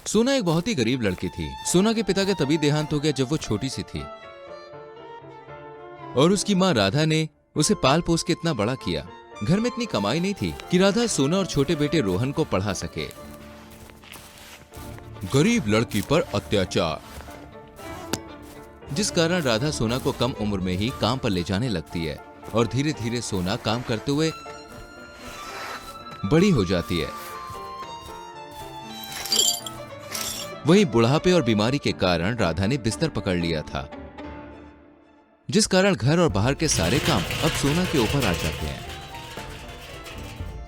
सोना एक बहुत ही गरीब लड़की थी। सोना के पिता का तभी देहांत हो गया जब वो छोटी सी थी और उसकी माँ राधा ने उसे पाल पोस के इतना बड़ा किया। घर में इतनी कमाई नहीं थी कि राधा सोना और छोटे बेटे रोहन को पढ़ा सके। गरीब लड़की पर अत्याचार, जिस कारण राधा सोना को कम उम्र में ही काम पर ले जाने लगती है और धीरे धीरे सोना काम करते हुए बड़ी हो जाती है। वहीं बुढ़ापे और बीमारी के कारण राधा ने बिस्तर पकड़ लिया था, जिस कारण घर और बाहर के सारे काम अब सोना के ऊपर आ जाते हैं।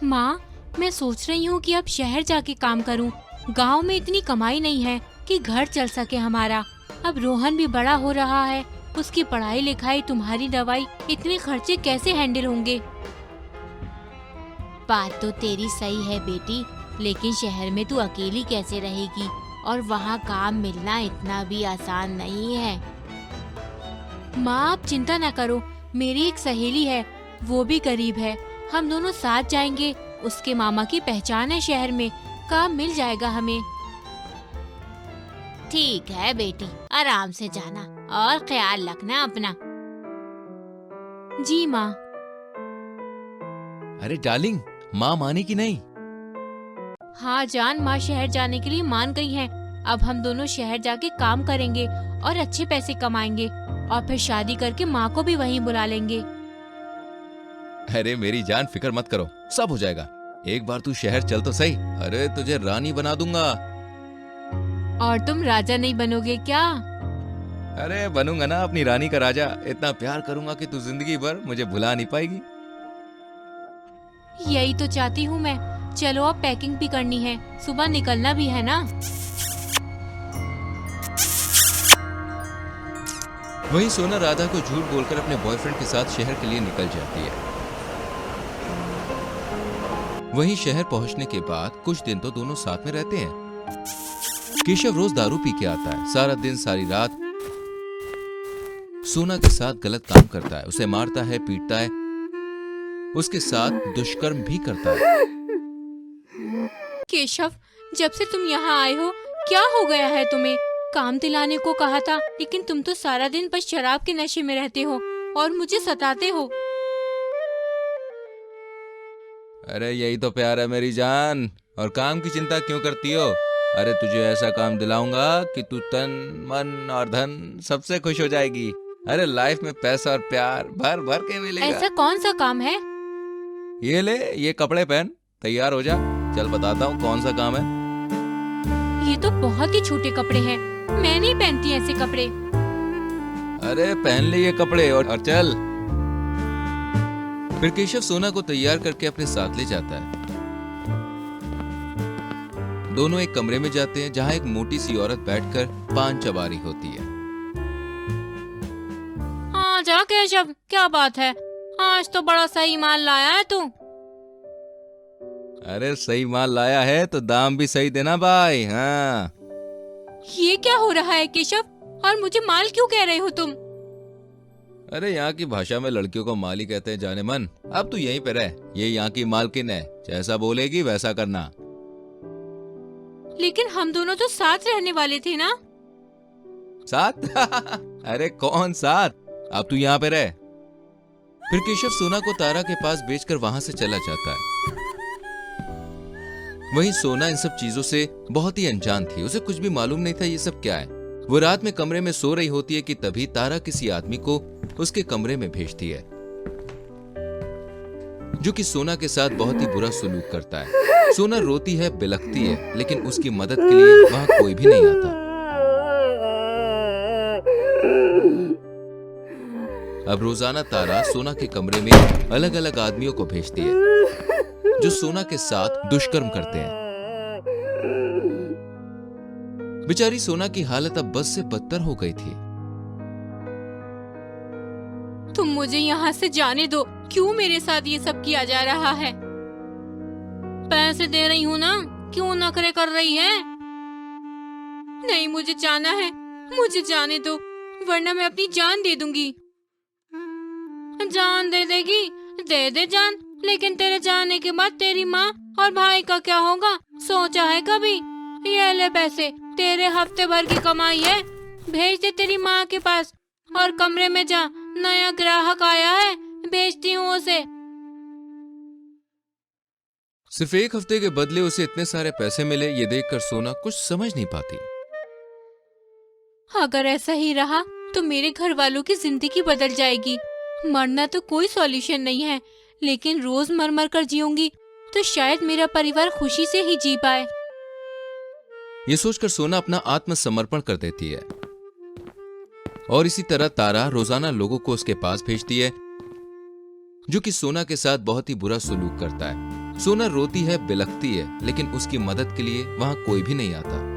माँ, मैं सोच रही हूँ कि अब शहर जाके काम करूँ। गांव में इतनी कमाई नहीं है कि घर चल सके हमारा। अब रोहन भी बड़ा हो रहा है, उसकी पढ़ाई लिखाई, तुम्हारी दवाई, इतने खर्चे कैसे हैंडल होंगे? बात तो तेरी सही है बेटी, लेकिन शहर में तू अकेली कैसे रहेगी और वहाँ काम मिलना इतना भी आसान नहीं है। माँ, आप चिंता न करो, मेरी एक सहेली है, वो भी गरीब है। हम दोनों साथ जाएंगे। उसके मामा की पहचान है शहर में, काम मिल जाएगा हमें। ठीक है बेटी, आराम से जाना और ख्याल रखना अपना। जी माँ। अरे डार्लिंग, माँ माने की नहीं? हाँ जान, माँ शहर जाने के लिए मान गई हैं। अब हम दोनों शहर जाके काम करेंगे और अच्छे पैसे कमाएंगे और फिर शादी करके माँ को भी वहीं बुला लेंगे। अरे मेरी जान, फिक्र मत करो, सब हो जाएगा। एक बार तू शहर चल तो सही, अरे तुझे रानी बना दूंगा। और तुम राजा नहीं बनोगे क्या? अरे बनूंगा ना, अपनी रानी का राजा। इतना प्यार करूंगा कि तू जिंदगी भर मुझे भुला नहीं पाएगी। यही तो चाहती हूँ मैं। चलो अब पैकिंग भी करनी है, सुबह निकलना भी है ना। वहीं सोना राधा को झूठ बोलकर अपने बॉयफ्रेंड के साथ शहर के लिए निकल जाती है। वहीं शहर पहुंचने के बाद कुछ दिन तो दोनों साथ में रहते हैं। केशव रोज दारू पी के आता है, सारा दिन सारी रात सोना के साथ गलत काम करता है, उसे मारता है, पीटता है, उसके साथ दुष्कर्म भी करता है। केशव, जब से तुम यहाँ आए हो क्या हो गया है तुम्हें? काम दिलाने को कहा था, लेकिन तुम तो सारा दिन बस शराब के नशे में रहते हो और मुझे सताते हो। अरे यही तो प्यार है मेरी जान, और काम की चिंता क्यों करती हो? अरे तुझे ऐसा काम दिलाऊंगा कि तू तन मन और धन सबसे खुश हो जाएगी। अरे लाइफ में पैसा और प्यार भर भर के मिलेगा। ऐसा कौन सा काम है? ये ले, ये कपड़े पहन, तैयार हो जा। चल बताता हूँ कौन सा काम है। ये तो बहुत ही छोटे कपड़े हैं, मैं नहीं पहनती ऐसे कपड़े। अरे पहन ले ये कपड़े और चल। फिर केशव सोना को तैयार करके अपने साथ ले जाता है। दोनों एक कमरे में जाते हैं जहां एक मोटी सी औरत बैठकर पान चबा रही होती है। हाँ जा केशव, क्या बात है? आज तो बड़ा सही माल लाया है तू। अरे सही माल लाया है तो दाम भी सही देना भाई। हाँ ये क्या हो रहा है केशव? और मुझे माल क्यों कह रहे हो तुम? अरे यहाँ की भाषा में लड़कियों को माल ही कहते हैं जाने मन। अब तू यहीं पे रह, ये यहाँ की मालकिन है, जैसा बोलेगी वैसा करना। लेकिन हम दोनों तो साथ रहने वाले थे ना? साथ? अरे कौन साथ, अब तू यहाँ पे रह। फिर केशव सोना को तारा के पास बेचकर वहां से चला जाता है। वहीं सोना इन सब चीजों से बहुत ही अनजान थी, उसे कुछ भी मालूम नहीं था ये सब क्या है। वो रात में कमरे में सो रही होती है कि तभी तारा किसी आदमी को उसके कमरे में भेजती है, जो कि सोना के साथ बहुत ही बुरा सलूक करता है। सोना रोती है, बिलखती है, लेकिन उसकी मदद के लिए वहां कोई भी नहीं आता। अब रोजाना तारा सोना के कमरे में अलग अलग आदमियों को भेजती है जो सोना के साथ दुष्कर्म करते हैं। बेचारी सोना की हालत अब बस से बदतर हो गई थी। तुम मुझे यहाँ से जाने दो, क्यों मेरे साथ ये सब किया जा रहा है? पैसे दे रही हूँ ना, क्यों नखरे कर रही है? नहीं, मुझे जाना है, मुझे जाने दो, वरना मैं अपनी जान दे दूंगी। जान दे देगी? दे दे जान, लेकिन तेरे जाने के बाद तेरी माँ और भाई का क्या होगा? सोचा है कभी? ये ले पैसे, तेरे हफ्ते भर की कमाई है, भेज दे तेरी माँ के पास। और कमरे में जा, नया ग्राहक आया है, भेजती हूँ उसे। सिर्फ एक हफ्ते के बदले उसे इतने सारे पैसे मिले, ये देखकर सोना कुछ समझ नहीं पाती। अगर ऐसा ही रहा तो मेरे घर वालों की जिंदगी बदल जाएगी। मरना तो कोई सॉल्यूशन नहीं है, लेकिन रोज मर मर कर जीऊंगी तो शायद मेरा परिवार खुशी से ही जी पाए। ये सोचकर सोना अपना आत्मसमर्पण कर देती है और इसी तरह तारा रोजाना लोगों को उसके पास भेजती है जो कि सोना के साथ बहुत ही बुरा सलूक करता है। सोना रोती है, बिलखती है, लेकिन उसकी मदद के लिए वहां कोई भी नहीं आता।